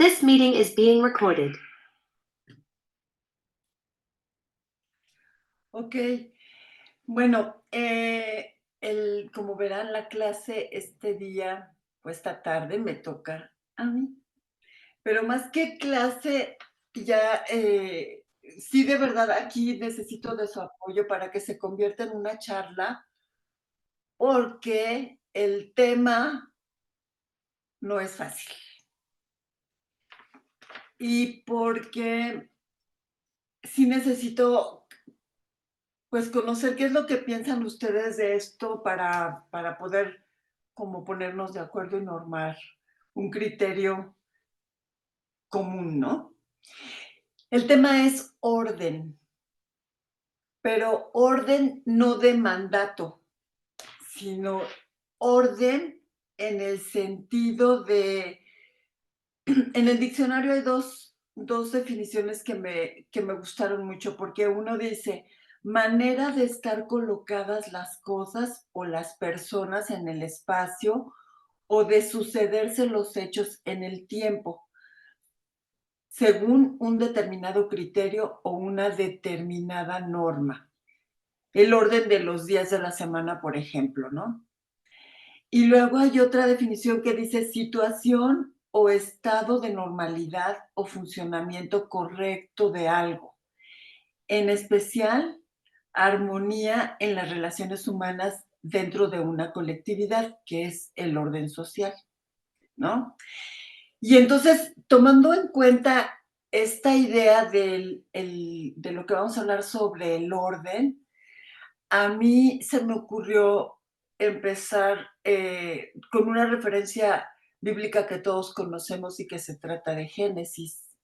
This meeting is being recorded. Ok, bueno, como verán, la clase este día o esta tarde me toca a mí. Pero más que clase, ya sí, de verdad, aquí necesito de su apoyo para que se convierta en una charla, porque el tema no es fácil. Y porque sí necesito, pues, conocer qué es lo que piensan ustedes de esto para poder como ponernos de acuerdo y normar un criterio común, ¿no? El tema es orden, pero orden no de mandato, sino orden en el sentido de, en el diccionario hay dos definiciones que me gustaron mucho, porque uno dice, manera de estar colocadas las cosas o las personas en el espacio o de sucederse los hechos en el tiempo, según un determinado criterio o una determinada norma. El orden de los días de la semana, por ejemplo, ¿no? Y luego hay otra definición que dice situación o estado de normalidad o funcionamiento correcto de algo. En especial, armonía en las relaciones humanas dentro de una colectividad, que es el orden social, ¿no? Y entonces, tomando en cuenta esta idea de lo que vamos a hablar sobre el orden, a mí se me ocurrió empezar con una referencia bíblica que todos conocemos y que se trata de Génesis.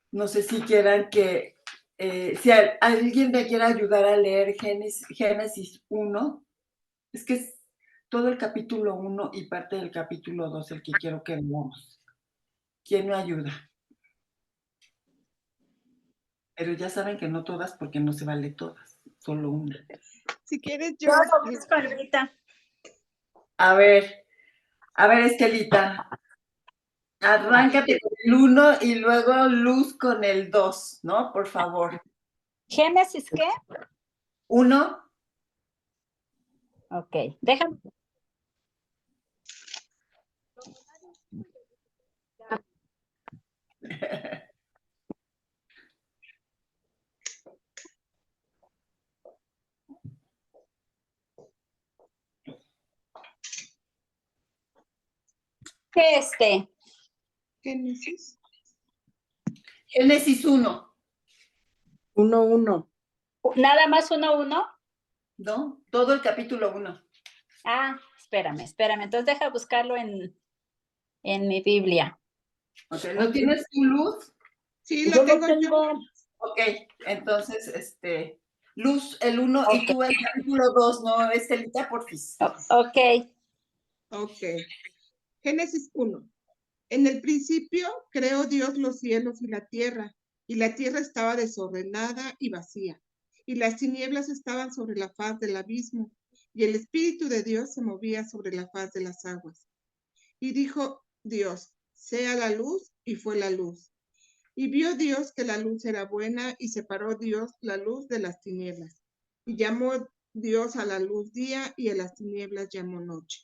No sé si quieran que, si alguien me quiera ayudar a leer Génesis 1, es que es todo el capítulo 1 y parte del capítulo 2 el que quiero que leamos. ¿Quién me ayuda? Pero ya saben que no todas, porque no se vale todas, solo una. Si quieres, yo. Ahorita. A ver, Estelita, arráncate con el 1 y luego Luz con el 2, ¿no? Por favor. ¿Génesis qué? 1. Ok, déjame. Génesis. Génesis 1. 1:1. Nada más 1:1. ¿No? Todo el capítulo 1. Ah, espérame. Entonces deja buscarlo en mi Biblia. Okay. ¿Lo tienes tu Luz? Sí, lo tengo yo. Ok, entonces, Luz, el 1 Okay. Y tú el capítulo 2, ¿no, Estelita? Porfis. Ok. Ok. Génesis 1. En el principio creó Dios los cielos y la tierra estaba desordenada y vacía, y las tinieblas estaban sobre la faz del abismo, y el Espíritu de Dios se movía sobre la faz de las aguas. Y dijo Dios, sea la luz, y fue la luz. Y vio Dios que la luz era buena, y separó Dios la luz de las tinieblas. Y llamó Dios a la luz día, y a las tinieblas llamó noche.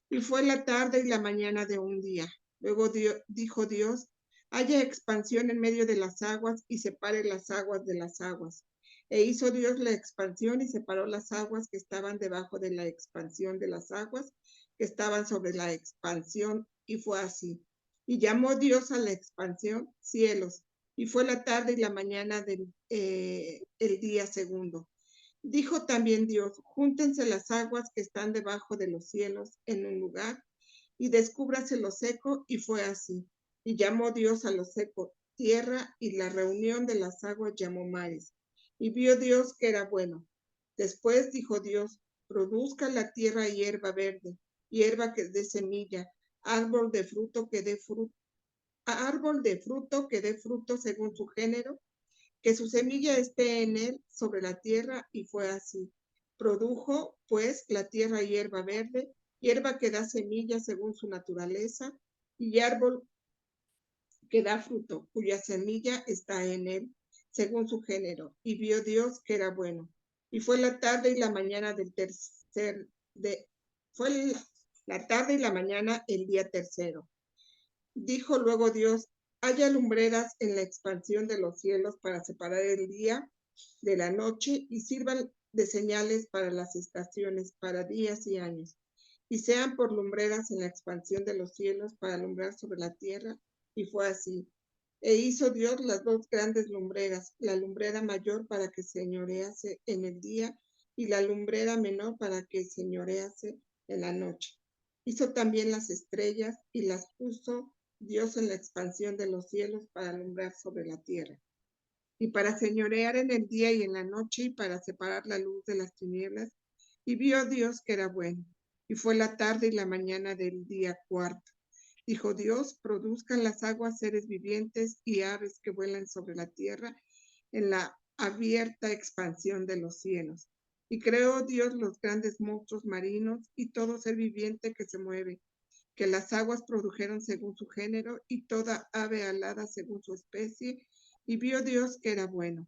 Y fue la tarde y la mañana de un día. Luego dijo Dios, haya expansión en medio de las aguas, y separe las aguas de las aguas. E hizo Dios la expansión y separó las aguas que estaban debajo de la expansión de las aguas que estaban sobre la expansión, y fue así. Y llamó Dios a la expansión cielos, y fue la tarde y la mañana del el día segundo. Dijo también Dios, júntense las aguas que están debajo de los cielos en un lugar, y descúbrase lo seco, y fue así. Y llamó Dios a lo seco tierra, y la reunión de las aguas llamó mares. Y vio Dios que era bueno. Después dijo Dios, produzca la tierra hierba verde, hierba que dé semilla, árbol de fruto que dé fruto según su género, que su semilla esté en él sobre la tierra, y fue así. Produjo, pues, la tierra hierba verde, hierba que da semilla según su naturaleza, y árbol que da fruto, cuya semilla está en él, según su género. Y vio Dios que era bueno. Y fue la tarde y la mañana la tarde y la mañana el día tercero. Dijo luego Dios: haya lumbreras en la expansión de los cielos para separar el día de la noche, y sirvan de señales para las estaciones, para días y años, y sean por lumbreras en la expansión de los cielos para alumbrar sobre la tierra. Y fue así. E hizo Dios las dos grandes lumbreras, la lumbrera mayor para que señorease en el día, y la lumbrera menor para que señorease en la noche. Hizo también las estrellas, y las puso Dios en la expansión de los cielos para alumbrar sobre la tierra, y para señorear en el día y en la noche, y para separar la luz de las tinieblas. Y vio Dios que era bueno. Y fue la tarde y la mañana del día cuarto. Dijo Dios: produzcan las aguas seres vivientes y aves que vuelan sobre la tierra en la abierta expansión de los cielos. Y creó Dios los grandes monstruos marinos y todo ser viviente que se mueve, que las aguas produjeron según su género, y toda ave alada según su especie. Y vio Dios que era bueno.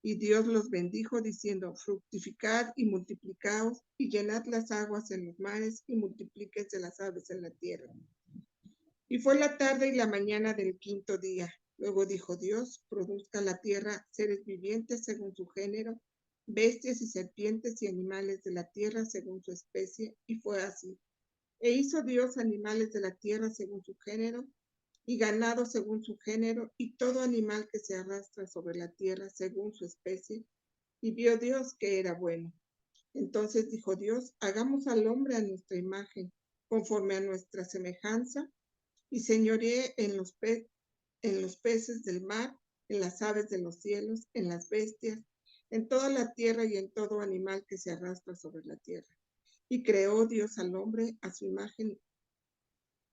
Y Dios los bendijo diciendo: fructificad y multiplicaos, y llenad las aguas en los mares, y multiplíquense las aves en la tierra. Y fue la tarde y la mañana del quinto día. Luego dijo Dios: produzca la tierra seres vivientes según su género, bestias y serpientes y animales de la tierra según su especie. Y fue así. E hizo Dios animales de la tierra según su género, y ganado según su género, y todo animal que se arrastra sobre la tierra según su especie. Y vio Dios que era bueno. Entonces dijo Dios: hagamos al hombre a nuestra imagen, conforme a nuestra semejanza, y señoree en los peces del mar, en las aves de los cielos, en las bestias, en toda la tierra y en todo animal que se arrastra sobre la tierra. Y creó Dios al hombre a su imagen.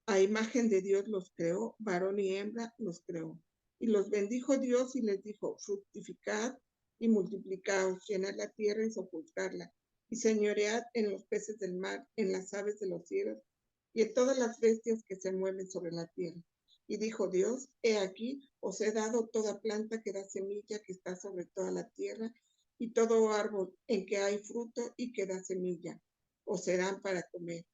A imagen de Dios los creó, varón y hembra los creó. Y los bendijo Dios y les dijo: fructificad y multiplicaos, llenad la tierra y sojuzgadla, y señoread en los peces del mar, en las aves de los cielos, y en todas las bestias que se mueven sobre la tierra. Y dijo Dios: he aquí, os he dado toda planta que da semilla, que está sobre toda la tierra, y todo árbol en que hay fruto y que da semilla, os serán para comer.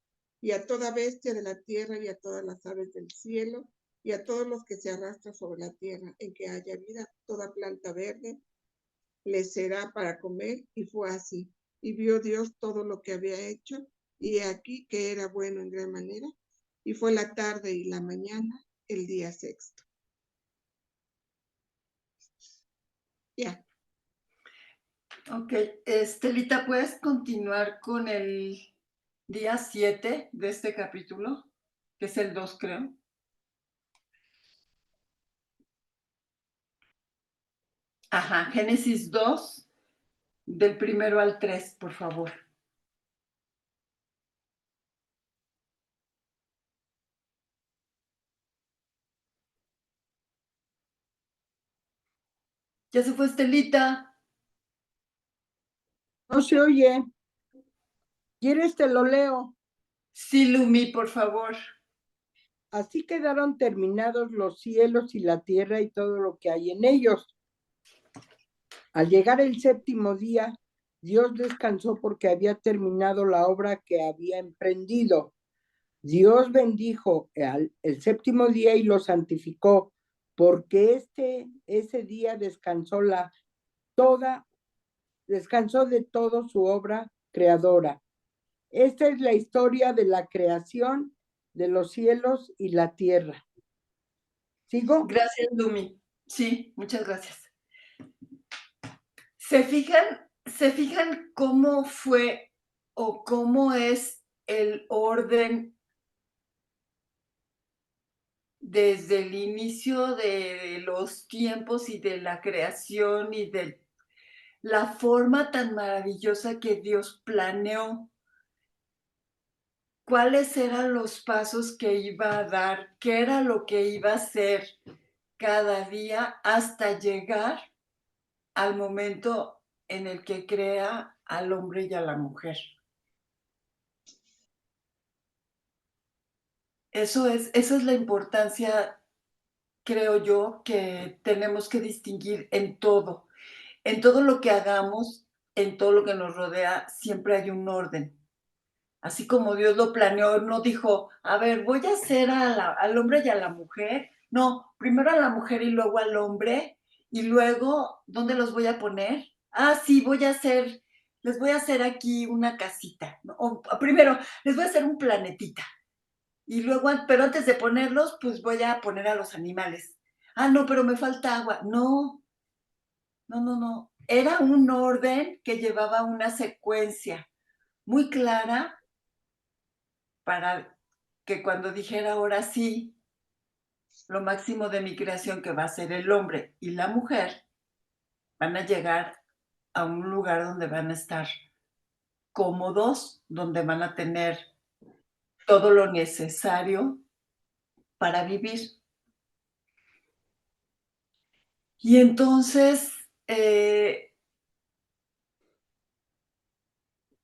Y a toda bestia de la tierra, y a todas las aves del cielo, y a todos los que se arrastran sobre la tierra en que haya vida, toda planta verde les será para comer. Y fue así. Y vio Dios todo lo que había hecho, y he aquí que era bueno en gran manera. Y fue la tarde y la mañana el día sexto. Ya. Ok, Estelita, ¿puedes continuar con el día 7 de este capítulo? Que es el 2, creo. Ajá, Génesis 2, del 1 al 3, por favor. Ya se fue Estelita. No se oye. ¿Quieres te lo leo? Sí, Lumi, por favor. Así quedaron terminados los cielos y la tierra y todo lo que hay en ellos. Al llegar el séptimo día, Dios descansó porque había terminado la obra que había emprendido. Dios bendijo el séptimo día y lo santificó, porque ese día descansó de todo su obra creadora. Esta es la historia de la creación de los cielos y la tierra. ¿Sigo? Gracias, Lumi. Sí, muchas gracias. ¿Se fijan cómo fue o cómo es el orden desde el inicio de los tiempos y de la creación y de la forma tan maravillosa que Dios planeó? ¿Cuáles eran los pasos que iba a dar? ¿Qué era lo que iba a hacer cada día hasta llegar al momento en el que crea al hombre y a la mujer? Esa es la importancia creo yo que tenemos que distinguir en todo lo que hagamos, en todo lo que nos rodea, siempre hay un orden. Así como Dios lo planeó, no dijo, a ver, voy a hacer al hombre y a la mujer. No, primero a la mujer y luego al hombre. Y luego, ¿dónde los voy a poner? Ah, sí, les voy a hacer aquí una casita. ¿No? O, primero, les voy a hacer un planetita. Y luego, pero antes de ponerlos, pues voy a poner a los animales. Ah, no, pero me falta agua. No, no, no, no. Era un orden que llevaba una secuencia muy clara para que cuando dijera ahora sí, lo máximo de mi creación, que va a ser el hombre y la mujer, van a llegar a un lugar donde van a estar cómodos, donde van a tener todo lo necesario para vivir. Y entonces,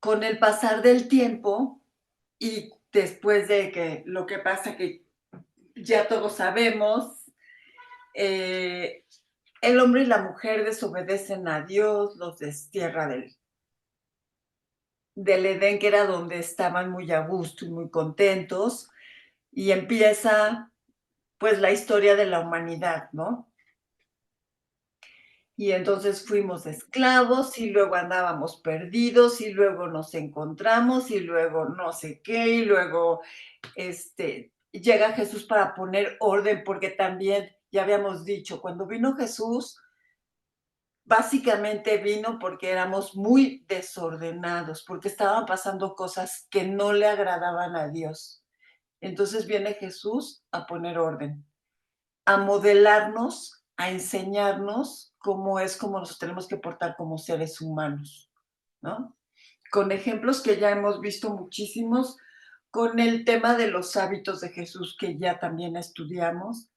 con el pasar del tiempo y después de que lo que pasa que ya todos sabemos, el hombre y la mujer desobedecen a Dios, los destierra del Edén, que era donde estaban muy a gusto y muy contentos, y empieza pues la historia de la humanidad, ¿no? Y entonces fuimos esclavos y luego andábamos perdidos y luego nos encontramos y luego no sé qué y luego llega Jesús para poner orden, porque también ya habíamos dicho, cuando vino Jesús, básicamente vino porque éramos muy desordenados, porque estaban pasando cosas que no le agradaban a Dios. Entonces viene Jesús a poner orden, a modelarnos, a enseñarnos cómo nos tenemos que portar como seres humanos, ¿no? Con ejemplos que ya hemos visto muchísimos, con el tema de los hábitos de Jesús que ya también estudiamos.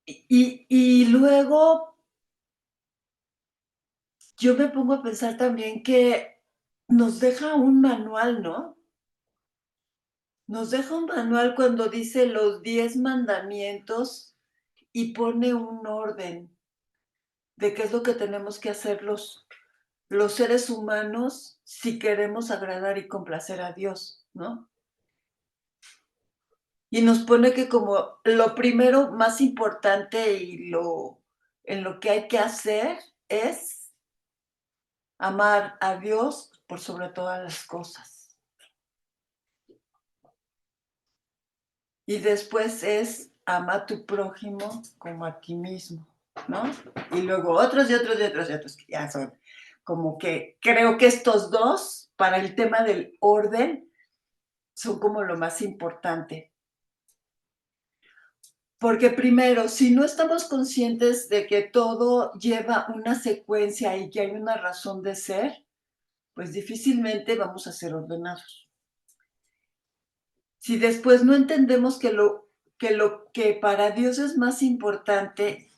Y luego yo me pongo a pensar también que nos deja un manual, ¿no? Nos deja un manual cuando dice los 10 mandamientos y pone un orden de qué es lo que tenemos que hacer los seres humanos si queremos agradar y complacer a Dios, ¿no? Y nos pone que como lo primero más importante y en lo que hay que hacer es amar a Dios por sobre todas las cosas. Y después es ama a tu prójimo como a ti mismo, ¿no? Y luego otros y otros y otros y otros que ya son como que creo que estos dos, para el tema del orden, son como lo más importante. Porque primero, si no estamos conscientes de que todo lleva una secuencia y que hay una razón de ser, pues difícilmente vamos a ser ordenados. Si después no entendemos que lo que para Dios es más importante,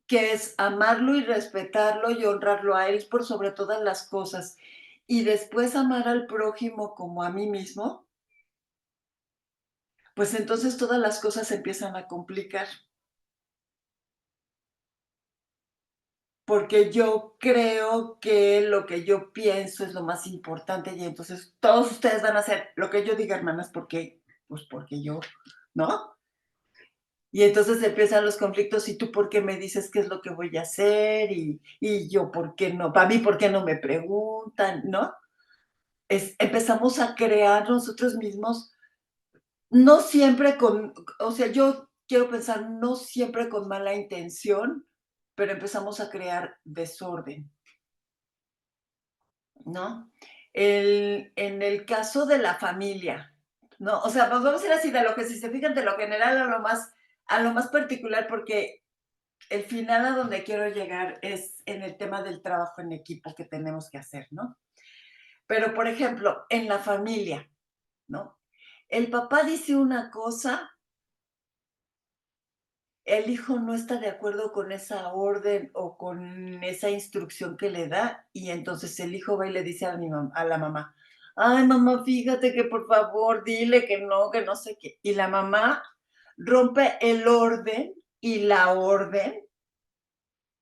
que es amarlo y respetarlo y honrarlo a Él por sobre todas las cosas, y después amar al prójimo como a mí mismo, pues entonces todas las cosas se empiezan a complicar. Porque yo creo que lo que yo pienso es lo más importante y entonces todos ustedes van a hacer lo que yo diga, hermanas, porque, pues porque yo, ¿no? Y entonces empiezan los conflictos, ¿y tú por qué me dices qué es lo que voy a hacer? Y yo, ¿por qué no? Para mí, ¿por qué no me preguntan? ¿No? Empezamos a crear nosotros mismos, no siempre o sea, yo quiero pensar, no siempre con mala intención, pero empezamos a crear desorden, ¿no? En el caso de la familia, ¿no? O sea, pues vamos a ir así de lo que, si se fijan, de lo general a lo más particular, porque el final a donde quiero llegar es en el tema del trabajo en equipo que tenemos que hacer, ¿no? Pero, por ejemplo, en la familia, ¿no? El papá dice una cosa, el hijo no está de acuerdo con esa orden o con esa instrucción que le da, y entonces el hijo va y le dice a la mamá, ay, mamá, fíjate que por favor, dile que no sé qué. Y la mamá rompe el orden y la orden,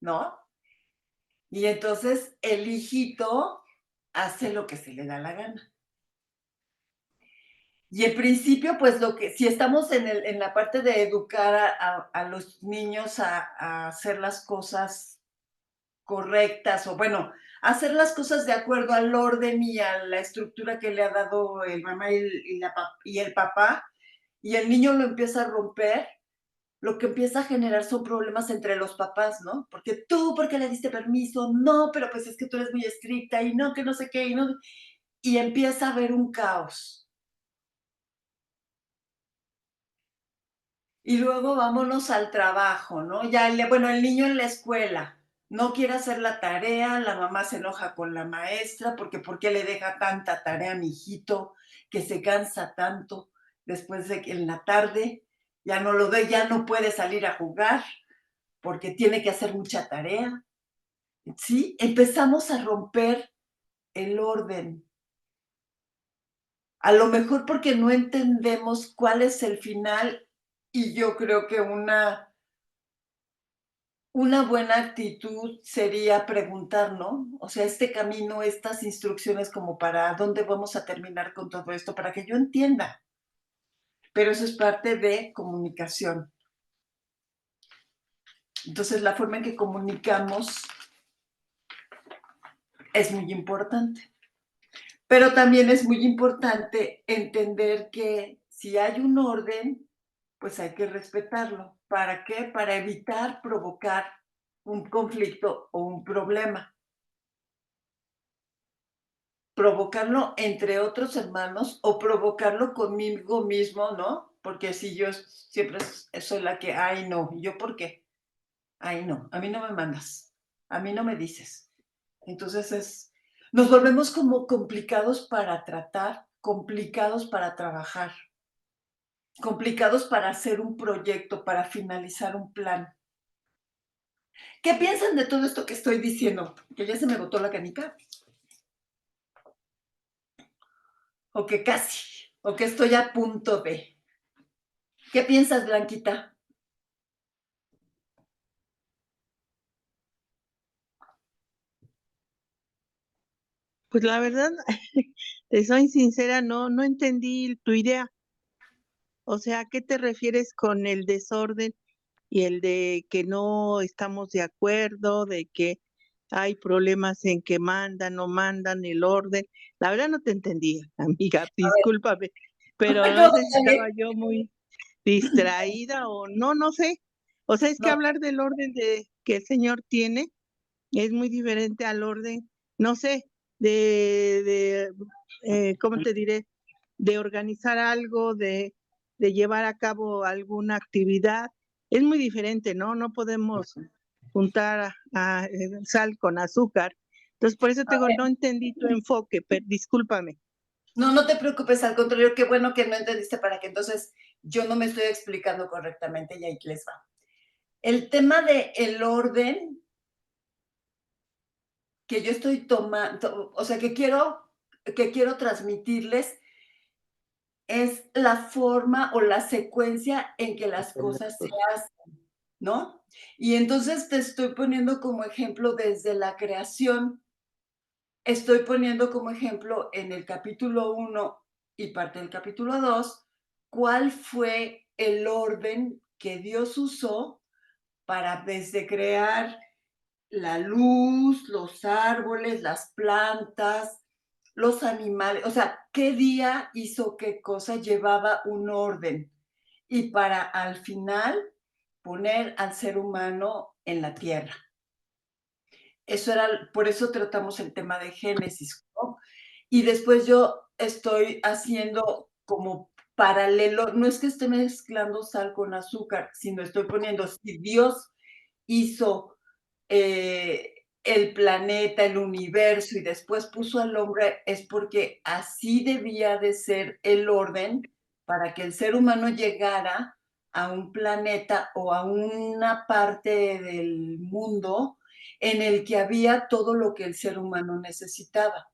¿no? Y entonces el hijito hace lo que se le da la gana. Y en principio, pues si estamos en la parte de educar a los niños a hacer las cosas correctas, o bueno, hacer las cosas de acuerdo al orden y a la estructura que le ha dado el mamá y el papá, y el niño lo empieza a romper, lo que empieza a generar son problemas entre los papás, ¿no? Porque tú, ¿por qué le diste permiso? No, pero pues es que tú eres muy estricta y no, que no sé qué, y empieza a haber un caos. Y luego vámonos al trabajo, ¿no? Bueno, el niño en la escuela no quiere hacer la tarea, la mamá se enoja con la maestra porque ¿por qué le deja tanta tarea a mi hijito que se cansa tanto después de que en la tarde ya no lo ve, ya no puede salir a jugar porque tiene que hacer mucha tarea? ¿Sí? Empezamos a romper el orden. A lo mejor porque no entendemos cuál es el final, y yo creo que una buena actitud sería preguntar, ¿no? O sea, este camino, estas instrucciones como para dónde vamos a terminar con todo esto, para que yo entienda. Pero eso es parte de comunicación. Entonces, la forma en que comunicamos es muy importante. Pero también es muy importante entender que si hay un orden, pues hay que respetarlo. ¿Para qué? Para evitar provocar un conflicto o un problema. Provocarlo entre otros hermanos o provocarlo conmigo mismo, ¿no? Porque si yo siempre soy la que, ay, no, ¿yo por qué? Ay, no, a mí no me mandas, a mí no me dices. Entonces nos volvemos como complicados para tratar, complicados para trabajar, complicados para hacer un proyecto, para finalizar un plan. ¿Qué piensan de todo esto que estoy diciendo? Que ya se me botó la canica. O que casi, o que estoy a punto de. ¿Qué piensas, Blanquita? Pues la verdad, te soy sincera, no entendí tu idea. O sea, ¿a qué te refieres con el desorden y el de que no estamos de acuerdo, de que hay problemas en que mandan, no mandan, el orden? La verdad no te entendí, amiga, discúlpame, pero No, no sé si estaba yo muy distraída o no sé. O sea, es que no, hablar del orden que el Señor tiene es muy diferente al orden, no sé, ¿cómo te diré? De organizar algo, de llevar a cabo alguna actividad. Es muy diferente, ¿no? No podemos juntar sal con azúcar. Entonces, por eso te digo, no entendí tu enfoque, pero discúlpame. no te preocupes, al contrario, qué bueno que no entendiste para que entonces yo no me estoy explicando correctamente y ahí les va. El tema de el orden que yo estoy tomando, o sea, que quiero transmitirles es la forma o la secuencia en que las cosas se hacen, ¿no? Y entonces te estoy poniendo como ejemplo desde la creación. Estoy poniendo como ejemplo en el capítulo 1 y parte del capítulo 2, cuál fue el orden que Dios usó para desde crear la luz, los árboles, las plantas, los animales, o sea, qué día hizo qué cosa, llevaba un orden. Y para al final poner al ser humano en la tierra. Eso era, por eso tratamos el tema de Génesis, ¿no? Y después yo estoy haciendo como paralelo, no es que esté mezclando sal con azúcar, sino estoy poniendo, si Dios hizo el planeta, el universo y después puso al hombre, es porque así debía de ser el orden para que el ser humano llegara a un planeta o a una parte del mundo en el que había todo lo que el ser humano necesitaba.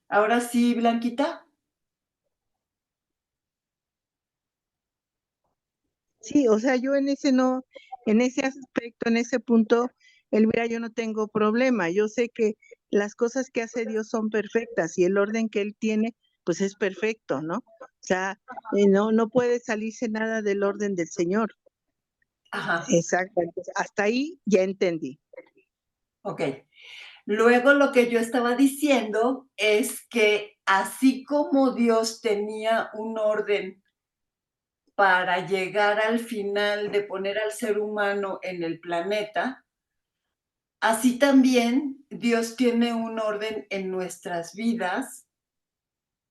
ahora sí, Blanquita. Sí, o sea, yo en ese aspecto, en ese punto, Elvira, yo no tengo problema. Yo sé que las cosas que hace Dios son perfectas y el orden que Él tiene, pues es perfecto, ¿no? O sea, no puede salirse nada del orden del Señor. Ajá, Exacto. Entonces, hasta ahí ya entendí. ok. Luego lo que yo estaba diciendo es que así como Dios tenía un orden para llegar al final de poner al ser humano en el planeta, así también Dios tiene un orden en nuestras vidas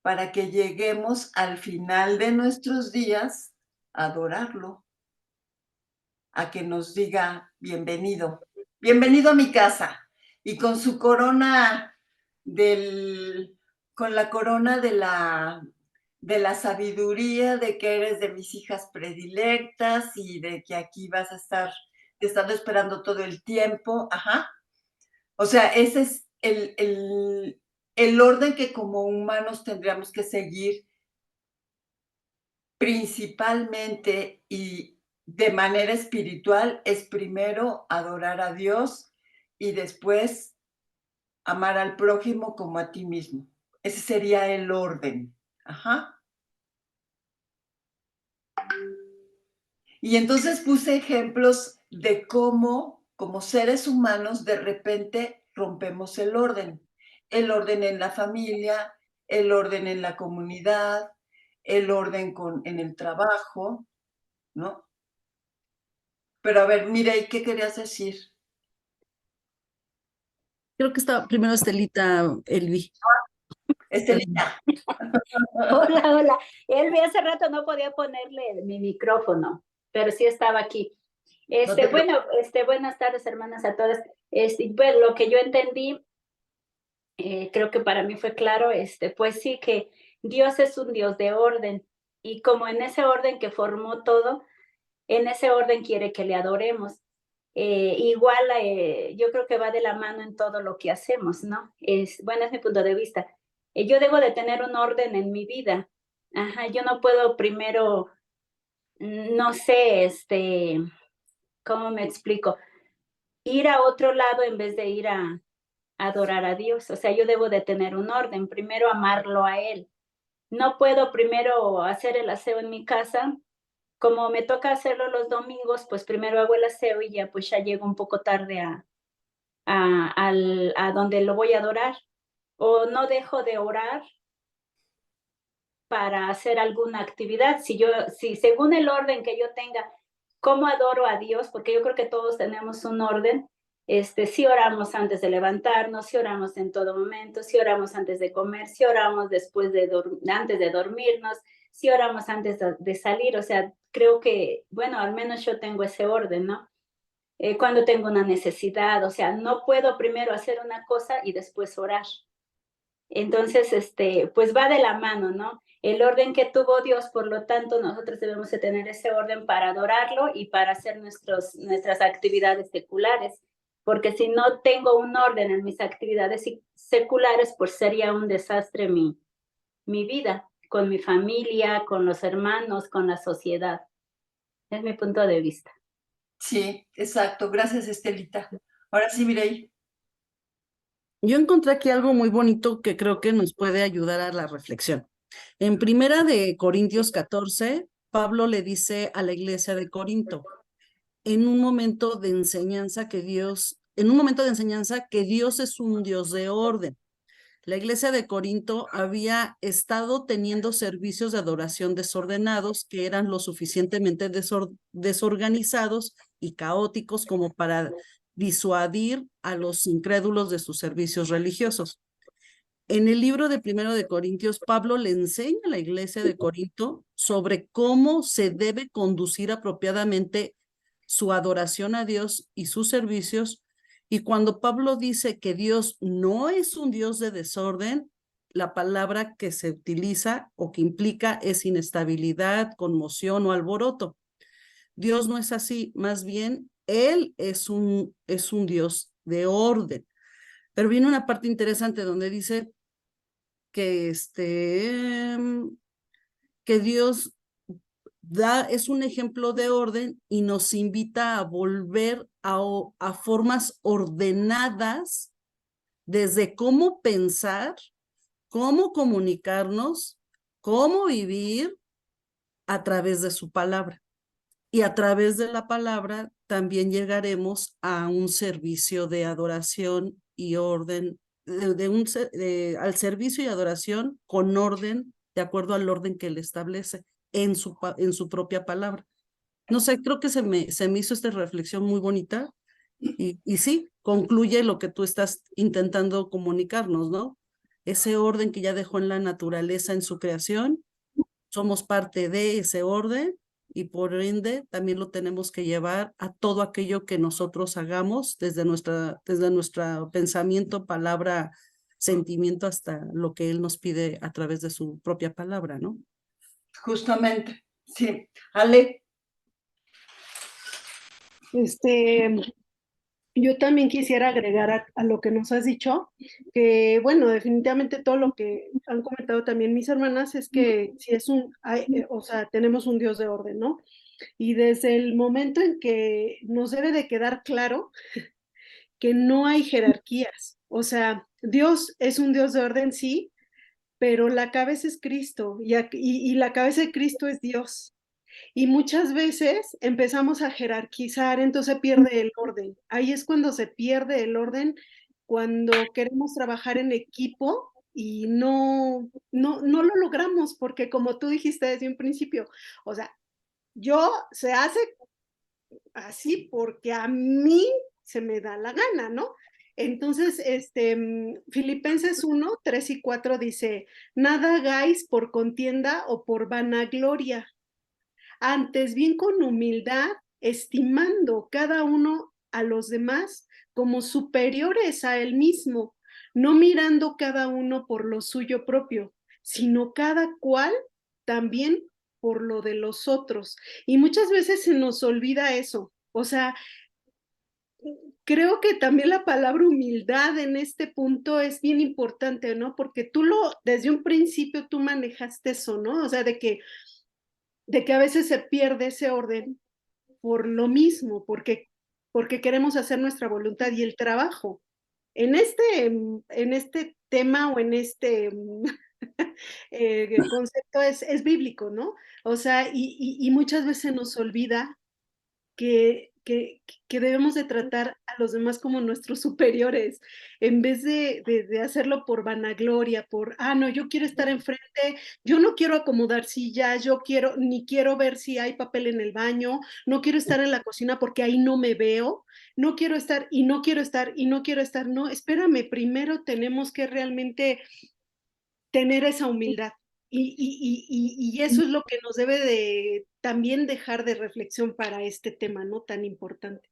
para que lleguemos al final de nuestros días a adorarlo, a que nos diga bienvenido, bienvenido a mi casa. Y con su corona con la corona de la sabiduría, de que eres de mis hijas predilectas y de que aquí vas a estar, te he estado esperando todo el tiempo. Ajá. O sea, ese es el orden que como humanos tendríamos que seguir principalmente y de manera espiritual, es primero adorar a Dios y después amar al prójimo como a ti mismo. Ese sería el orden. Ajá. Y entonces puse ejemplos de cómo, como seres humanos, de repente rompemos el orden. El orden en la familia, el orden en la comunidad, el orden en el trabajo, ¿no? Pero a ver, Mireille, ¿qué querías decir? Creo que estaba primero Estelita, Elvi. Estelita. Hola, hola. Elvi, hace rato no podía ponerle mi micrófono, pero sí estaba aquí. No te preocupes. Buenas tardes, hermanas, a todas. Bueno, lo que yo entendí, creo que para mí fue claro, pues sí que Dios es un Dios de orden y como en ese orden que formó todo, en ese orden quiere que le adoremos. Igual, yo creo que va de la mano en todo lo que hacemos, ¿no? Bueno, es mi punto de vista. Yo debo de tener un orden en mi vida. Ajá, yo no puedo primero, no sé, ¿cómo me explico? Ir a otro lado en vez de ir a adorar a Dios. O sea, yo debo de tener un orden, primero amarlo a Él. No puedo primero hacer el aseo en mi casa. Como me toca hacerlo los domingos, pues primero hago el aseo y ya pues ya llego un poco tarde a donde lo voy a adorar. O no dejo de orar para hacer alguna actividad. Si según el orden que yo tenga, cómo adoro a Dios, porque yo creo que todos tenemos un orden, si oramos antes de levantarnos, si oramos en todo momento, si oramos antes de comer, si oramos antes de dormirnos, si oramos antes de salir, o sea, creo que, bueno, al menos yo tengo ese orden, ¿no? Cuando tengo una necesidad, o sea, no puedo primero hacer una cosa y después orar. Entonces, pues va de la mano, ¿no? El orden que tuvo Dios, por lo tanto, nosotros debemos de tener ese orden para adorarlo y para hacer nuestras actividades seculares, porque si no tengo un orden en mis actividades seculares, pues sería un desastre mi vida, con mi familia, con los hermanos, con la sociedad. Es mi punto de vista. Sí, exacto. Gracias, Estelita. Ahora sí, Mireille. Yo encontré aquí algo muy bonito que creo que nos puede ayudar a la reflexión. En Primera de Corintios 14, Pablo le dice a la iglesia de Corinto, en un momento de enseñanza que Dios es un Dios de orden. La iglesia de Corinto había estado teniendo servicios de adoración desordenados que eran lo suficientemente desorganizados y caóticos como para disuadir a los incrédulos de sus servicios religiosos. En el libro de Primero de Corintios, Pablo le enseña a la iglesia de Corinto sobre cómo se debe conducir apropiadamente su adoración a Dios y sus servicios. Y cuando Pablo dice que Dios no es un Dios de desorden, la palabra que se utiliza o que implica es inestabilidad, conmoción o alboroto. Dios no es así, más bien Él es un Dios de orden. Pero viene una parte interesante donde dice que, que Dios es un ejemplo de orden y nos invita a volver a formas ordenadas desde cómo pensar, cómo comunicarnos, cómo vivir a través de su palabra. Y a través de la palabra también llegaremos a un servicio de adoración y orden, al servicio y adoración con orden, de acuerdo al orden que él establece en su propia palabra. No sé, creo que se me hizo esta reflexión muy bonita y sí, concluye lo que tú estás intentando comunicarnos, ¿no? Ese orden que ya dejó en la naturaleza en su creación, somos parte de ese orden y por ende también lo tenemos que llevar a todo aquello que nosotros hagamos desde nuestro pensamiento, palabra, sentimiento hasta lo que él nos pide a través de su propia palabra, ¿no? Justamente, sí. Ale. Yo también quisiera agregar a lo que nos has dicho, que bueno, definitivamente todo lo que han comentado también mis hermanas es que si es o sea, tenemos un Dios de orden, ¿no? Y desde el momento en que nos debe de quedar claro que no hay jerarquías, o sea, Dios es un Dios de orden, sí, pero la cabeza es Cristo y la cabeza de Cristo es Dios. Y muchas veces empezamos a jerarquizar, entonces se pierde el orden. Ahí es cuando se pierde el orden, cuando queremos trabajar en equipo y no lo logramos, porque como tú dijiste desde un principio, o sea, se hace así porque a mí se me da la gana, ¿no? Entonces, Filipenses 1, 3 y 4 dice, nada hagáis por contienda o por vanagloria, antes bien con humildad, estimando cada uno a los demás como superiores a él mismo, no mirando cada uno por lo suyo propio, sino cada cual también por lo de los otros. Y muchas veces se nos olvida eso. O sea, creo que también la palabra humildad en este punto es bien importante, ¿no? Porque desde un principio tú manejaste eso, ¿no? O sea, de que a veces se pierde ese orden por lo mismo, porque queremos hacer nuestra voluntad y el trabajo. En este tema o en este concepto es bíblico, ¿no? O sea, y muchas veces nos olvida que debemos de tratar a los demás como nuestros superiores, en vez de hacerlo por vanagloria, no, yo quiero estar enfrente, yo no quiero acomodar sillas, ni quiero ver si hay papel en el baño, no quiero estar en la cocina porque ahí no me veo, no quiero estar, y no quiero estar, y no quiero estar, no, espérame, primero tenemos que realmente tener esa humildad. Y eso es lo que nos debe de también dejar de reflexión para este tema, ¿no? Tan importante.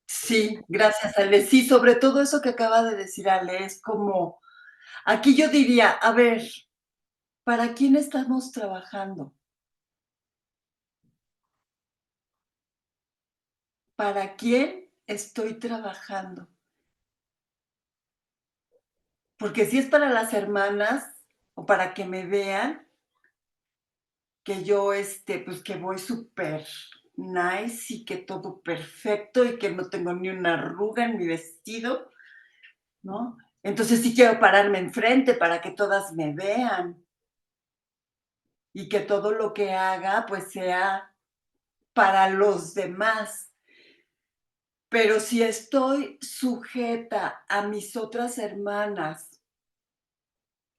Sí, gracias, Ale. Sí, sobre todo eso que acaba de decir Ale, es como, aquí yo diría, a ver, ¿para quién estamos trabajando? ¿Para quién estoy trabajando? Porque si es para las hermanas o para que me vean, que yo, pues que voy súper nice y que todo perfecto y que no tengo ni una arruga en mi vestido, ¿no? Entonces sí quiero pararme enfrente para que todas me vean y que todo lo que haga pues sea para los demás. Pero si estoy sujeta a mis otras hermanas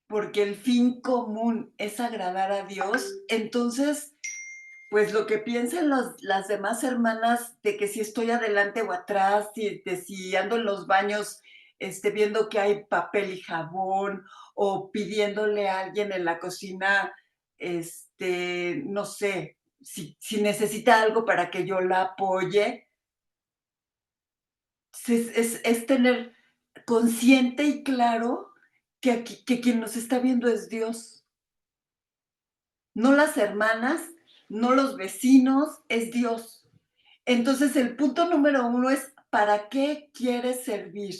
porque el fin común es agradar a Dios, entonces, pues lo que piensen las demás hermanas de que si estoy adelante o atrás, de si ando en los baños viendo que hay papel y jabón, o pidiéndole a alguien en la cocina, no sé, si necesita algo para que yo la apoye, es tener consciente y claro que quien nos está viendo es Dios. No las hermanas, no los vecinos, es Dios. Entonces, el punto número 1 es, ¿para qué quieres servir?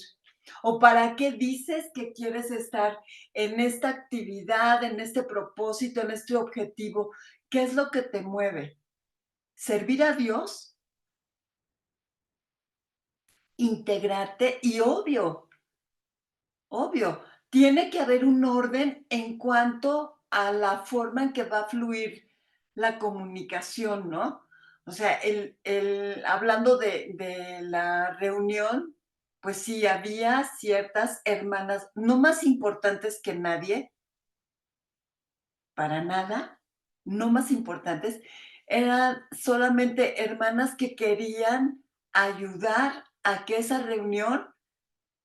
¿O para qué dices que quieres estar en esta actividad, en este propósito, en este objetivo? ¿Qué es lo que te mueve? ¿Servir a Dios? ¿Integrarte? Y obvio, tiene que haber un orden en cuanto a la forma en que va a fluir la comunicación, ¿no? O sea, hablando de la reunión, pues sí, había ciertas hermanas, no más importantes que nadie, para nada, no más importantes, eran solamente hermanas que querían ayudar a que esa reunión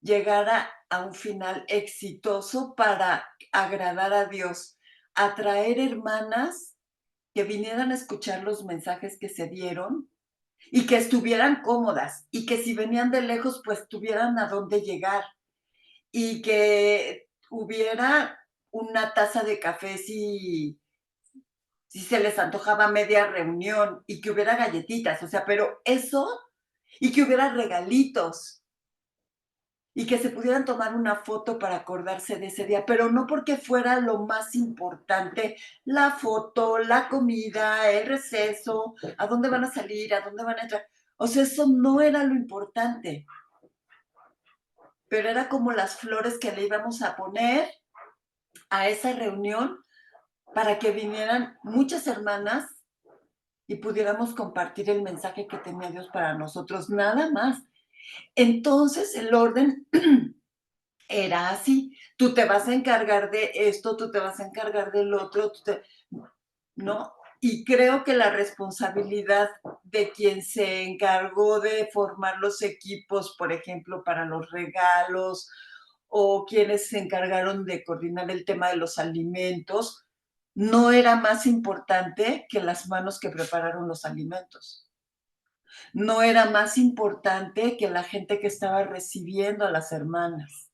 llegara a un final exitoso para agradar a Dios, atraer hermanas que vinieran a escuchar los mensajes que se dieron y que estuvieran cómodas y que si venían de lejos, pues tuvieran a dónde llegar y que hubiera una taza de café si se les antojaba media reunión y que hubiera galletitas, o sea, pero eso y que hubiera regalitos y que se pudieran tomar una foto para acordarse de ese día, pero no porque fuera lo más importante, la foto, la comida, el receso, a dónde van a salir, a dónde van a entrar. O sea, eso no era lo importante, pero era como las flores que le íbamos a poner a esa reunión para que vinieran muchas hermanas y pudiéramos compartir el mensaje que tenía Dios para nosotros, nada más. Entonces, el orden era así, tú te vas a encargar de esto, tú te vas a encargar del otro, ¿no? Y creo que la responsabilidad de quien se encargó de formar los equipos, por ejemplo, para los regalos, o quienes se encargaron de coordinar el tema de los alimentos, no era más importante que las manos que prepararon los alimentos. No era más importante que la gente que estaba recibiendo a las hermanas.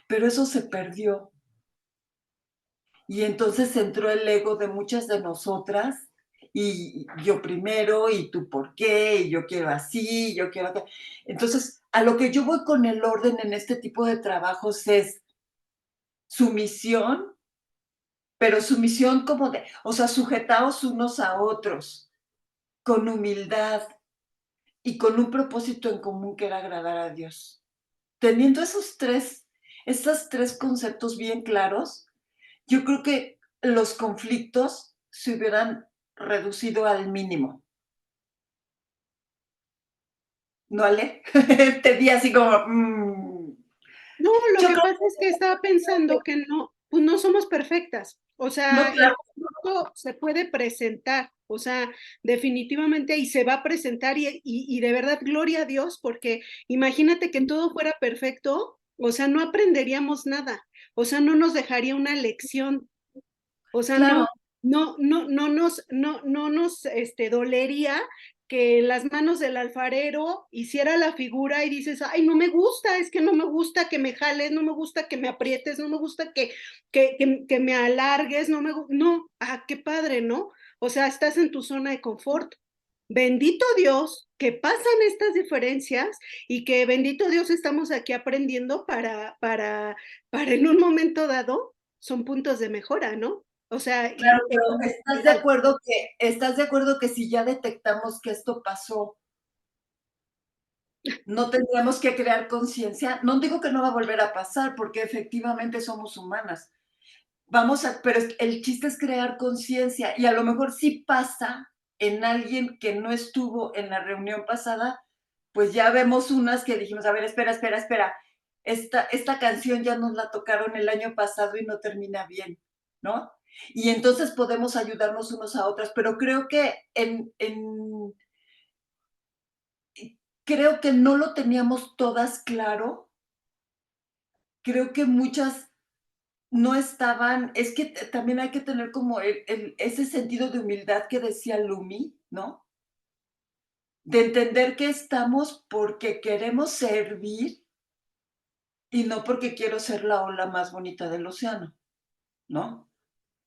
Pero eso se perdió. Y entonces entró el ego de muchas de nosotras, y yo primero, y tú por qué, y yo quiero así, yo quiero acá. Entonces, a lo que yo voy con el orden en este tipo de trabajos es sumisión, pero sumisión como de, o sea, sujetados unos a otros, con humildad y con un propósito en común que era agradar a Dios. Teniendo estos tres conceptos bien claros, yo creo que los conflictos se hubieran reducido al mínimo. ¿No, Ale? Te vi así como... No, lo Yo que creo pasa es que estaba pensando que no, pues no somos perfectas. O no, sea, el claro, conflicto se puede presentar, o sea, definitivamente y se va a presentar y de verdad, gloria a Dios, porque imagínate que todo fuera perfecto, o sea, no aprenderíamos nada, o sea, no nos dejaría una lección, o sea, claro, no nos dolería que las manos del alfarero hiciera la figura y dices, ay, no me gusta, es que no me gusta que me jales, no me gusta que me aprietes, no me gusta que me alargues, no, qué padre, ¿no? O sea, estás en tu zona de confort. Bendito Dios que pasan estas diferencias y que bendito Dios estamos aquí aprendiendo para en un momento dado, son puntos de mejora, ¿no? O sea, claro, pero ¿estás de acuerdo que si ya detectamos que esto pasó, no tendríamos que crear conciencia? No digo que no va a volver a pasar, porque efectivamente somos humanas. Pero el chiste es crear conciencia, y a lo mejor sí pasa en alguien que no estuvo en la reunión pasada, pues ya vemos unas que dijimos, a ver, espera, esta canción ya nos la tocaron el año pasado y no termina bien, ¿no? Y entonces podemos ayudarnos unos a otras, pero creo que creo que no lo teníamos todas claro, creo que muchas no estaban, es que también hay que tener como ese sentido de humildad que decía Lumi, ¿no? De entender que estamos porque queremos servir y no porque quiero ser la ola más bonita del océano, ¿no?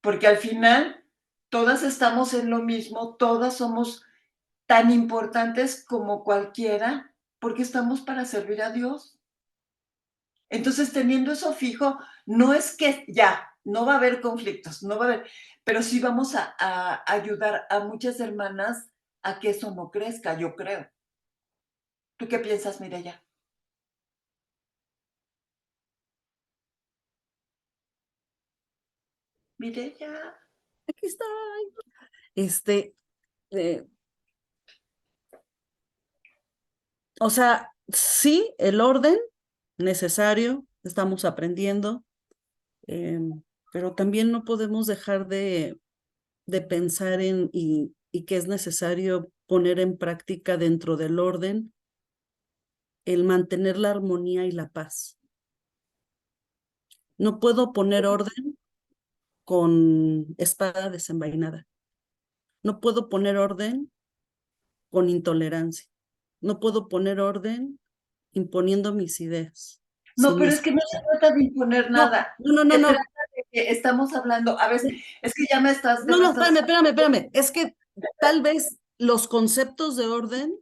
Porque al final todas estamos en lo mismo, todas somos tan importantes como cualquiera, porque estamos para servir a Dios. Entonces, teniendo eso fijo, no es que ya, no va a haber conflictos, no va a haber, pero sí vamos a ayudar a muchas hermanas a que eso no crezca, yo creo. ¿Tú qué piensas, Mireya? Mireya. Aquí estoy. Este, eh, o sea, sí, el orden necesario, estamos aprendiendo, pero también no podemos dejar de pensar y que es necesario poner en práctica dentro del orden el mantener la armonía y la paz. No puedo poner orden con espada desenvainada. No puedo poner orden con intolerancia. No puedo poner orden imponiendo mis ideas. No, sin pero es que no se trata de imponer No, nada. no, no, Se no. trata de que estamos hablando, a ver, es que ya me estás... No, no, espérame. Es que tal vez los conceptos de orden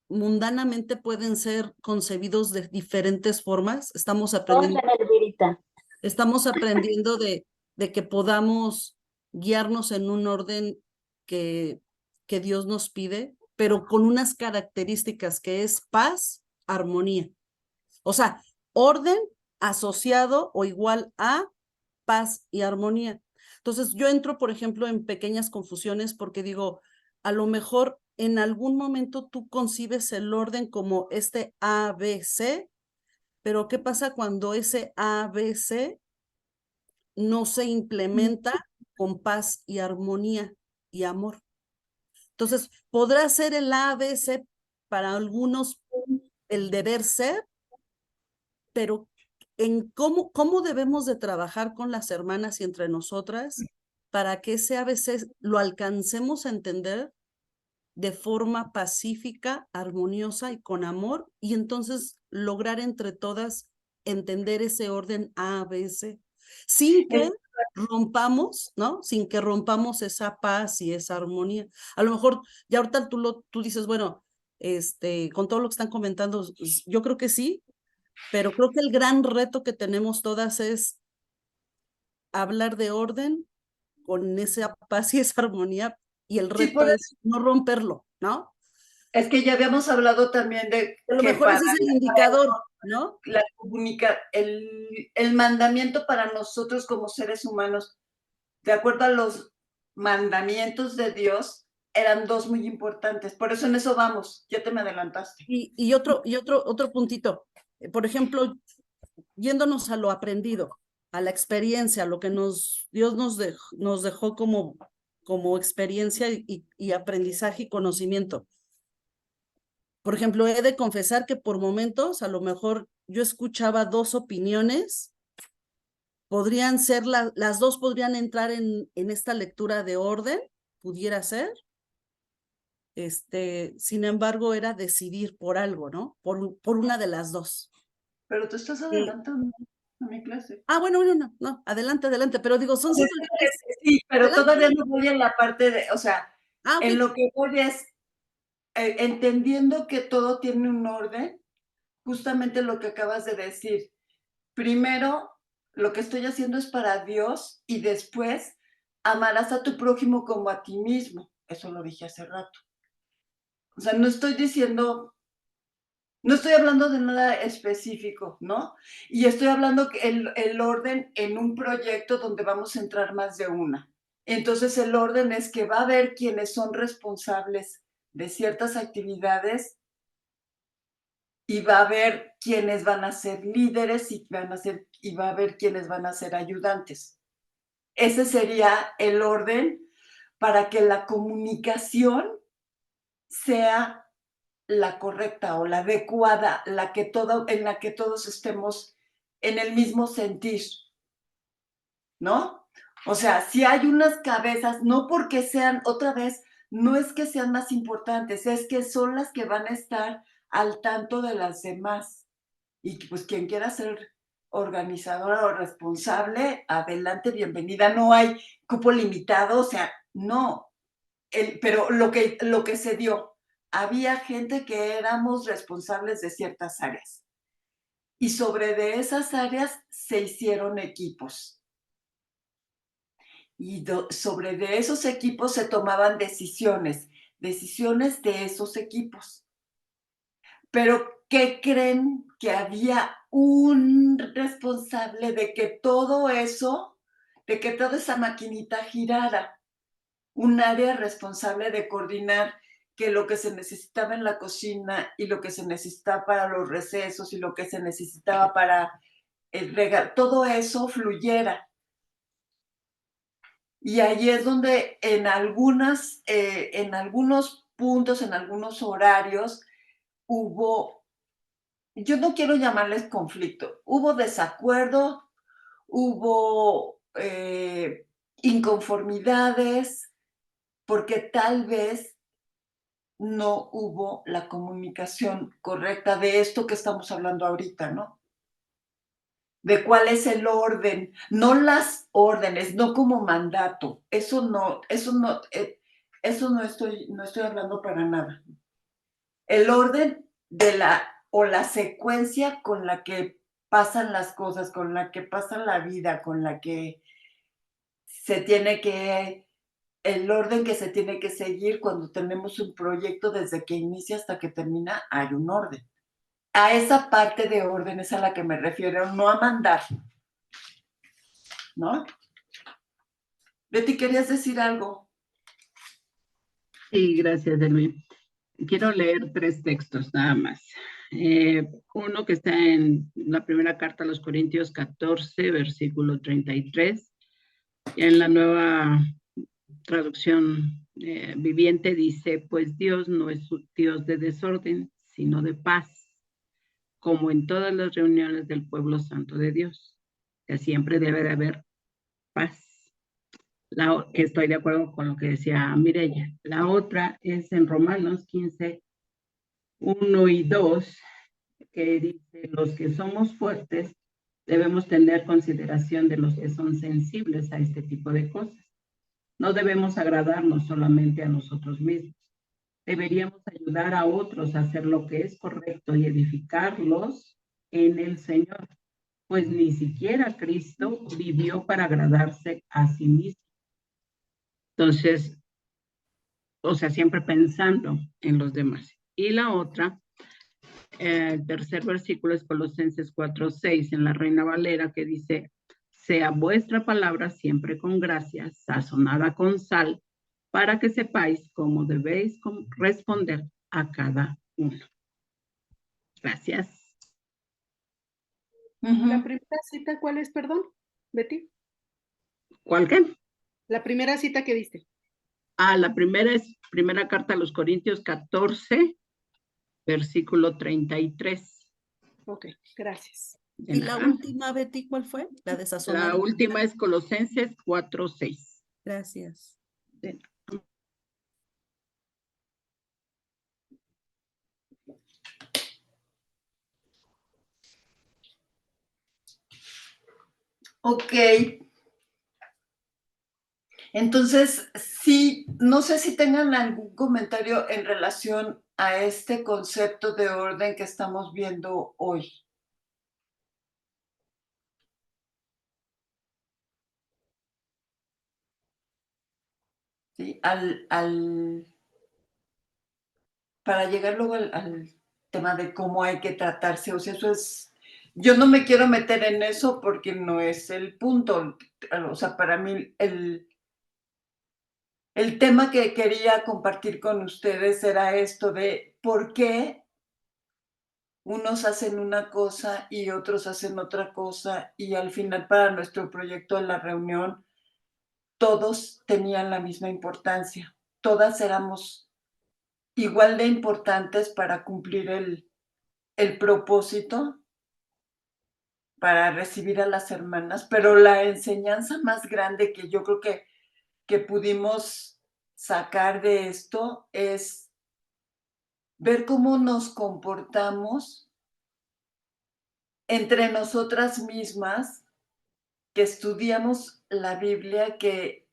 mundanamente pueden ser concebidos de diferentes formas. Orden, Elvirita. Estamos aprendiendo de que podamos guiarnos en un orden que Dios nos pide, pero con unas características que es paz, armonía. O sea, orden asociado o igual a paz y armonía. Entonces, yo entro, por ejemplo, en pequeñas confusiones porque digo, a lo mejor en algún momento tú concibes el orden como este A, B, C, pero ¿qué pasa cuando ese A, B, C no se implementa con paz y armonía y amor? Entonces, podrá ser el A, B, C para algunos el deber ser, pero en cómo debemos de trabajar con las hermanas y entre nosotras para que ese ABC lo alcancemos a entender de forma pacífica, armoniosa y con amor, y entonces lograr entre todas entender ese orden A, B, C, sin que rompamos, ¿no? Sin que rompamos esa paz y esa armonía. A lo mejor, ya ahorita tú dices, bueno, con todo lo que están comentando, yo creo que sí, pero creo que el gran reto que tenemos todas es hablar de orden con esa paz y esa armonía, y el Sí, reto es no romperlo, ¿no? es que ya habíamos hablado también de A lo que mejor para ese es el indicador, ¿no? el mandamiento para nosotros como seres humanos, de acuerdo a los mandamientos de Dios, eran dos muy importantes. Por eso en eso vamos, ya te me adelantaste. Y otro puntito. Por ejemplo, yéndonos a lo aprendido, a la experiencia, a lo que Dios nos dejó como experiencia y aprendizaje y conocimiento. Por ejemplo, he de confesar que por momentos, a lo mejor yo escuchaba dos opiniones, podrían ser, las dos podrían entrar en esta lectura de orden, pudiera ser. Sin embargo, era decidir por algo, ¿no? Por una de las dos. Pero tú estás adelantando a mi clase. Bueno, no, adelante, pero digo, son situaciones. Sí, pero Adelante. todavía no voy en la parte de, o sea, Ok. en lo que voy es entendiendo que todo tiene un orden, justamente lo que acabas de decir. Primero, lo que estoy haciendo es para Dios y después amarás a tu prójimo como a ti mismo. Eso lo dije hace rato. O sea, no estoy hablando de nada específico, ¿no? Y estoy hablando que el orden en un proyecto donde vamos a entrar más de una. Entonces, el orden es que va a haber quienes son responsables de ciertas actividades y va a haber quienes van a ser líderes y va a haber quienes van a ser ayudantes. Ese sería el orden para que la comunicación sea la correcta o la adecuada, en la que todos estemos en el mismo sentir, ¿no? O sea, si hay unas cabezas, no porque sean, otra vez, no es que sean más importantes, es que son las que van a estar al tanto de las demás. Y pues quien quiera ser organizadora o responsable, adelante, bienvenida. No hay cupo limitado, o sea, no. Pero lo que se dio, había gente que éramos responsables de ciertas áreas. y sobre de esas áreas se hicieron equipos. Y sobre de esos equipos se tomaban decisiones de esos equipos. Pero, ¿qué creen? Que había un responsable de que todo eso, de que toda esa maquinita girara. Un área responsable de coordinar que lo que se necesitaba en la cocina y lo que se necesitaba para los recesos y lo que se necesitaba para el regar, todo eso fluyera. Y ahí es donde en algunos puntos, en algunos horarios, hubo, yo no quiero llamarles conflicto, hubo desacuerdo, hubo inconformidades, porque tal vez no hubo la comunicación correcta de esto que estamos hablando ahorita, ¿no? De cuál es el orden, no las órdenes, no como mandato. Eso no estoy hablando para nada. El orden de la secuencia con la que pasan las cosas, con la que pasa la vida, con la que se tiene que, el orden que se tiene que seguir cuando tenemos un proyecto desde que inicia hasta que termina, hay un orden. A esa parte de orden es a la que me refiero, no a mandar, ¿no? Betty, ¿querías decir algo? Sí, gracias, Delmi. Quiero leer 3 textos nada más. Uno que está en la primera carta a los Corintios 14, versículo 33. Y en la nueva traducción viviente dice, pues Dios no es un Dios de desorden, sino de paz, como en todas las reuniones del pueblo santo de Dios, que siempre debe de haber paz. Que estoy de acuerdo con lo que decía Mireya. La otra es en Romanos 15, 1 y 2, que dice, los que somos fuertes debemos tener consideración de los que son sensibles a este tipo de cosas. No debemos agradarnos solamente a nosotros mismos. Deberíamos ayudar a otros a hacer lo que es correcto y edificarlos en el Señor, pues ni siquiera Cristo vivió para agradarse a sí mismo. Entonces, o sea, siempre pensando en los demás. Y la otra, el tercer versículo es Colosenses 4:6 en la Reina Valera, que dice, sea vuestra palabra siempre con gracia, sazonada con sal, para que sepáis cómo debéis responder a cada uno. Gracias. La primera cita, ¿cuál es, perdón, Betty? ¿Cuál qué? La primera cita que diste. La primera es primera carta a los Corintios 14, versículo 33. Ok, gracias. ¿Y la última, Betty, cuál fue? La de sazonada. La última es Colosenses 4:6. Gracias. Ok. Entonces, sí, no sé si tengan algún comentario en relación a este concepto de orden que estamos viendo hoy. ¿Sí? Para llegar luego al tema de cómo hay que tratarse, o sea, eso es, yo no me quiero meter en eso porque no es el punto, o sea, para mí el tema que quería compartir con ustedes era esto de por qué unos hacen una cosa y otros hacen otra cosa y al final para nuestro proyecto de la reunión todos tenían la misma importancia, todas éramos igual de importantes para cumplir el propósito, para recibir a las hermanas, pero la enseñanza más grande que yo creo que pudimos sacar de esto es ver cómo nos comportamos entre nosotras mismas, que estudiamos la Biblia, que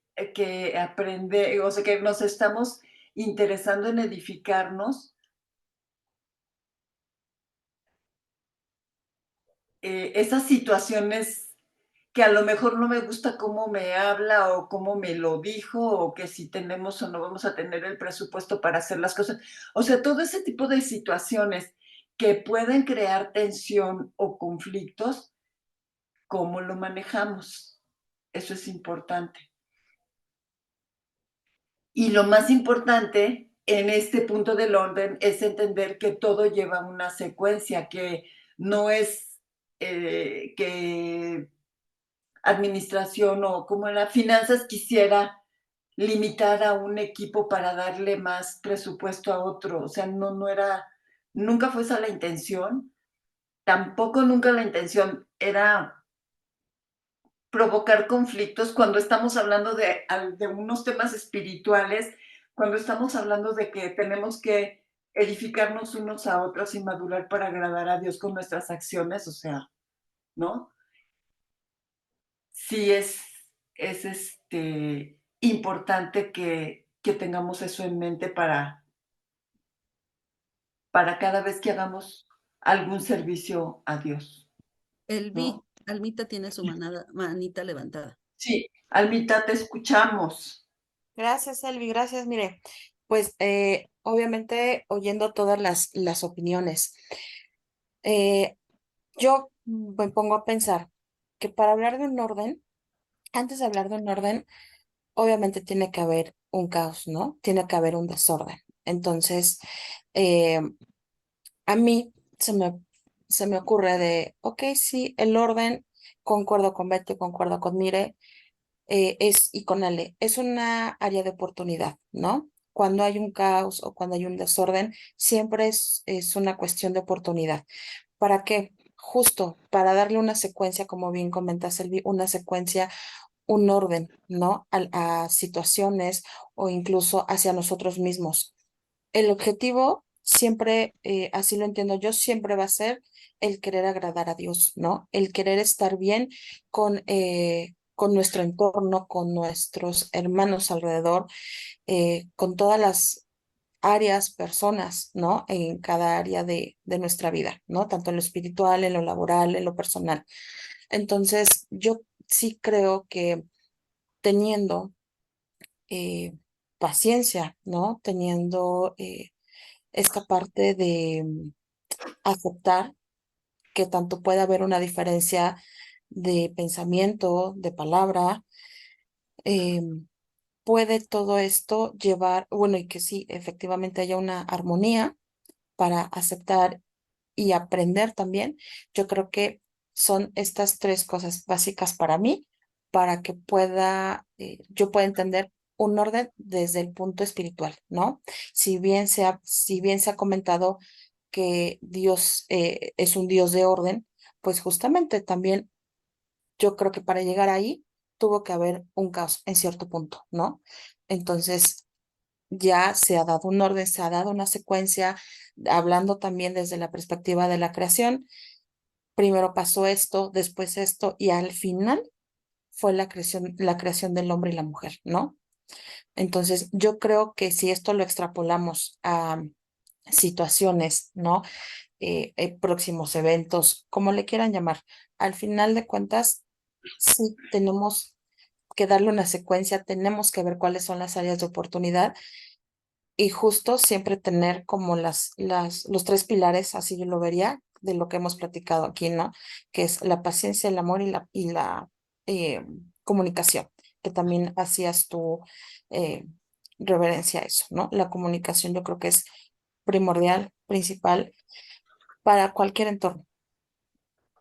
aprende, o sea, que nos estamos interesando en edificarnos. esas situaciones que a lo mejor no me gusta cómo me habla o cómo me lo dijo o que si tenemos o no vamos a tener el presupuesto para hacer las cosas. O sea, todo ese tipo de situaciones que pueden crear tensión o conflictos, ¿cómo lo manejamos? Eso es importante. Y lo más importante en este punto del orden es entender que todo lleva una secuencia, que no es que administración o como era finanzas quisiera limitar a un equipo para darle más presupuesto a otro. O sea, no era, nunca fue esa la intención. Tampoco nunca la intención era provocar conflictos cuando estamos hablando de unos temas espirituales, cuando estamos hablando de que tenemos que edificarnos unos a otros y madurar para agradar a Dios con nuestras acciones, o sea, ¿no? Sí es importante que tengamos eso en mente para cada vez que hagamos algún servicio a Dios, ¿no? Almita tiene su manita levantada. Sí, Almita, te escuchamos. Gracias, Elvi, gracias. Mire, pues obviamente oyendo todas las opiniones, yo me pongo a pensar que para hablar de un orden, antes de hablar de un orden, obviamente tiene que haber un caos, ¿no? Tiene que haber un desorden. Entonces, eh, a mí se me ocurre de, ok, sí, el orden, concuerdo con Betty, concuerdo con Mire, y con Ale, es una área de oportunidad, ¿no? Cuando hay un caos o cuando hay un desorden, siempre es una cuestión de oportunidad. ¿Para qué? Justo para darle una secuencia, como bien comenta Selvi, una secuencia, un orden, ¿no? A situaciones o incluso hacia nosotros mismos. El objetivo siempre, así lo entiendo yo, siempre va a ser el querer agradar a Dios, ¿no? El querer estar bien con nuestro entorno, con nuestros hermanos alrededor, con todas las áreas, personas, ¿no? En cada área de nuestra vida, ¿no? Tanto en lo espiritual, en lo laboral, en lo personal. Entonces, yo sí creo que teniendo paciencia, ¿no? Teniendo esta parte de aceptar que tanto puede haber una diferencia de pensamiento, de palabra, puede todo esto llevar, bueno, y que sí, efectivamente haya una armonía para aceptar y aprender también. Yo creo que son estas tres cosas básicas para mí, para que yo pueda entender un orden desde el punto espiritual, ¿no? Si bien se ha comentado que Dios es un Dios de orden, pues justamente también yo creo que para llegar ahí tuvo que haber un caos en cierto punto, ¿no? Entonces, ya se ha dado un orden, se ha dado una secuencia, hablando también desde la perspectiva de la creación. Primero pasó esto, después esto, y al final fue la creación del hombre y la mujer, ¿no? Entonces, yo creo que si esto lo extrapolamos a situaciones, ¿no? Próximos eventos, como le quieran llamar, al final de cuentas, sí tenemos que darle una secuencia, tenemos que ver cuáles son las áreas de oportunidad y justo siempre tener como los tres pilares, así yo lo vería, de lo que hemos platicado aquí, ¿no? Que es la paciencia, el amor y la comunicación, que también hacías tu reverencia a eso, ¿no? La comunicación yo creo que es primordial, principal para cualquier entorno.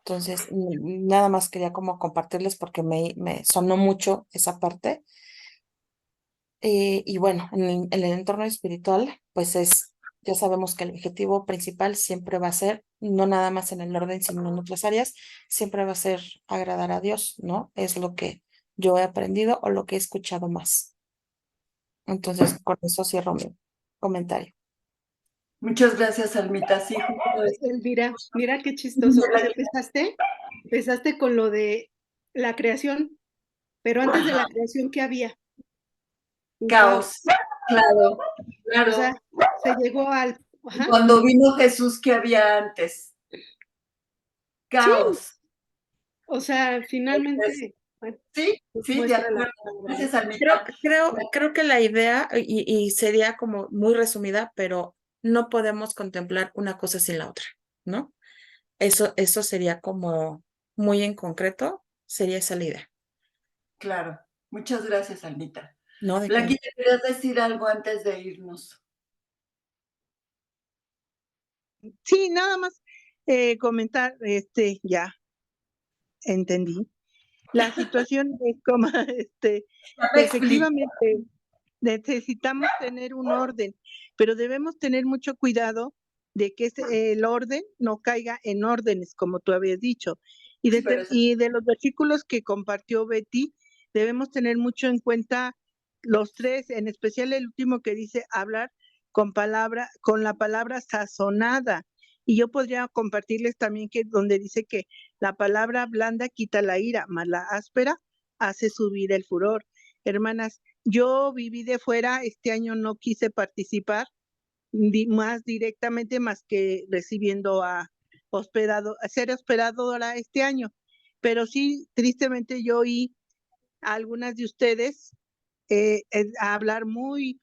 Entonces, nada más quería como compartirles porque me sonó mucho esa parte. Y bueno, en el entorno espiritual, pues ya sabemos que el objetivo principal siempre va a ser, no nada más en el orden, sino en otras áreas, siempre va a ser agradar a Dios, ¿no? Es lo que yo he aprendido o lo que he escuchado más. Entonces, con eso cierro mi comentario. Muchas gracias, Almita. Sí, justo es. Elvira, mira qué chistoso. O sea, empezaste con lo de la creación, pero antes de la creación, ¿qué había? Un Caos. Claro, O sea, claro. se llegó al... Ajá. Cuando vino Jesús, ¿qué había antes? caos. O sea, finalmente, bueno, Sí, pues sí, de muestra la acuerdo. palabra, ¿no? Gracias, Almita. Creo que la idea, y sería como muy resumida, pero no podemos contemplar una cosa sin la otra, ¿no? Eso sería como muy en concreto, sería esa la idea. Claro. Muchas gracias, Almita. ¿No? Blanquita, ¿querías decir algo antes de irnos? Sí, nada más comentar, ya entendí. La situación es como, Ya me que explico. efectivamente necesitamos tener un orden, pero debemos tener mucho cuidado de que el orden no caiga en órdenes, como tú habías dicho. Y Sí, pero eso- y de los versículos que compartió Betty, debemos tener mucho en cuenta los tres, en especial el último que dice hablar con la palabra sazonada. Y yo podría compartirles también que donde dice que la palabra blanda quita la ira, mas la áspera hace subir el furor. Hermanas, yo viví de fuera, este año no quise participar más directamente más que recibiendo a ser hospedadora este año. Pero sí, tristemente yo oí a algunas de ustedes a hablar muy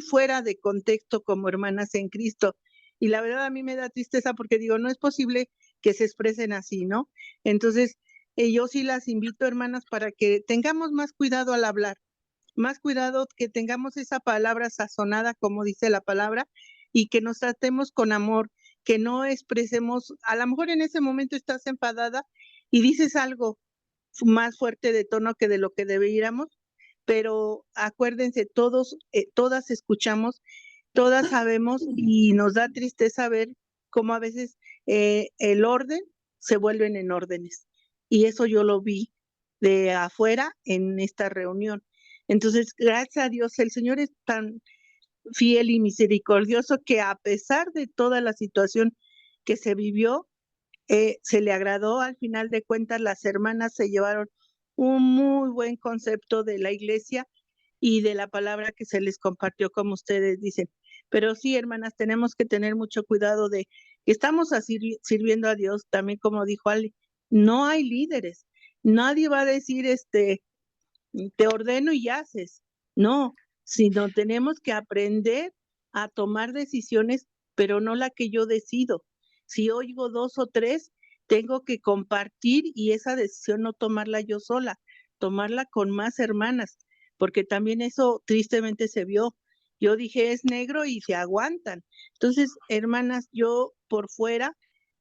fuera de contexto como hermanas en Cristo. Y la verdad a mí me da tristeza porque digo, no es posible que se expresen así, ¿no? Entonces, yo sí las invito, hermanas, para que tengamos más cuidado al hablar, más cuidado, que tengamos esa palabra sazonada, como dice la palabra, y que nos tratemos con amor, que no expresemos, a lo mejor en ese momento estás enfadada y dices algo más fuerte de tono que de lo que deberíamos, pero acuérdense, todas escuchamos, todas sabemos y nos da tristeza ver cómo a veces el orden se vuelven en órdenes. Y eso yo lo vi de afuera en esta reunión. Entonces, gracias a Dios, el Señor es tan fiel y misericordioso que a pesar de toda la situación que se vivió, se le agradó. Al final de cuentas, las hermanas se llevaron un muy buen concepto de la iglesia y de la palabra que se les compartió, como ustedes dicen. Pero sí, hermanas, tenemos que tener mucho cuidado de que estamos así sirviendo a Dios, también como dijo Ali, no hay líderes. Nadie va a decir, te ordeno y haces. No, sino tenemos que aprender a tomar decisiones, pero no la que yo decido. Si oigo dos o tres, tengo que compartir y esa decisión no tomarla yo sola, tomarla con más hermanas, porque también eso tristemente se vio. Yo dije, es negro y se aguantan. Entonces, hermanas, yo por fuera,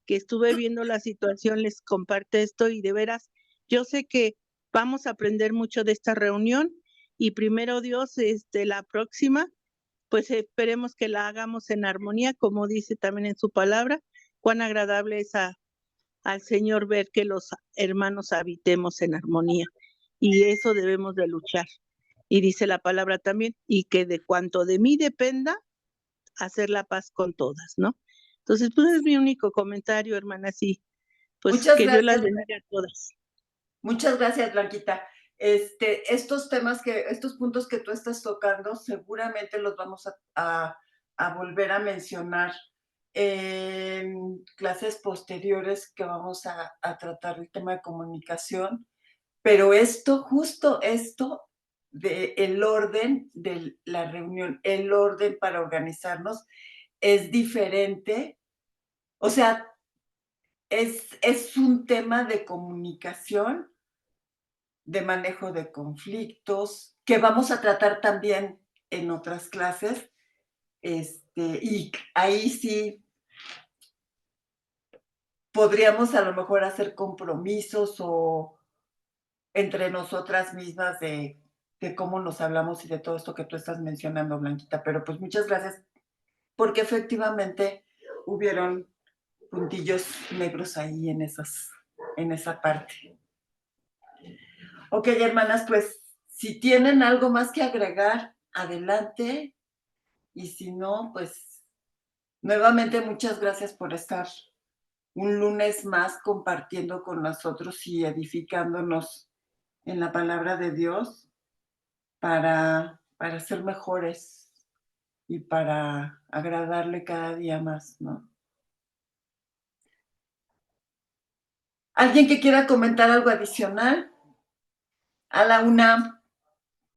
que estuve viendo la situación, les comparto esto y de veras, yo sé que vamos a aprender mucho de esta reunión y primero Dios, la próxima, pues esperemos que la hagamos en armonía, como dice también en su palabra. Cuán agradable es al Señor ver que los hermanos habitemos en armonía y eso debemos de luchar. Y dice la palabra también, y que de cuanto de mí dependa, hacer la paz con todas, ¿no? Entonces, pues es mi único comentario, hermanas, y pues Muchas que Dios las gracias. bendiga a todas. Muchas gracias, Blanquita. Estos puntos que tú estás tocando, seguramente los vamos a volver a mencionar en clases posteriores que vamos a tratar el tema de comunicación. Pero justo esto del orden de la reunión, el orden para organizarnos, es diferente. O sea, es un tema de comunicación, de manejo de conflictos, que vamos a tratar también en otras clases. Y ahí sí podríamos a lo mejor hacer compromisos o entre nosotras mismas de cómo nos hablamos y de todo esto que tú estás mencionando, Blanquita. Pero pues muchas gracias, porque efectivamente hubieron puntillos negros ahí en esa parte. Ok, hermanas, pues si tienen algo más que agregar, adelante. Y si no, pues nuevamente muchas gracias por estar un lunes más compartiendo con nosotros y edificándonos en la palabra de Dios para ser mejores y para agradarle cada día más, ¿no? ¿Alguien que quiera comentar algo adicional? A la una.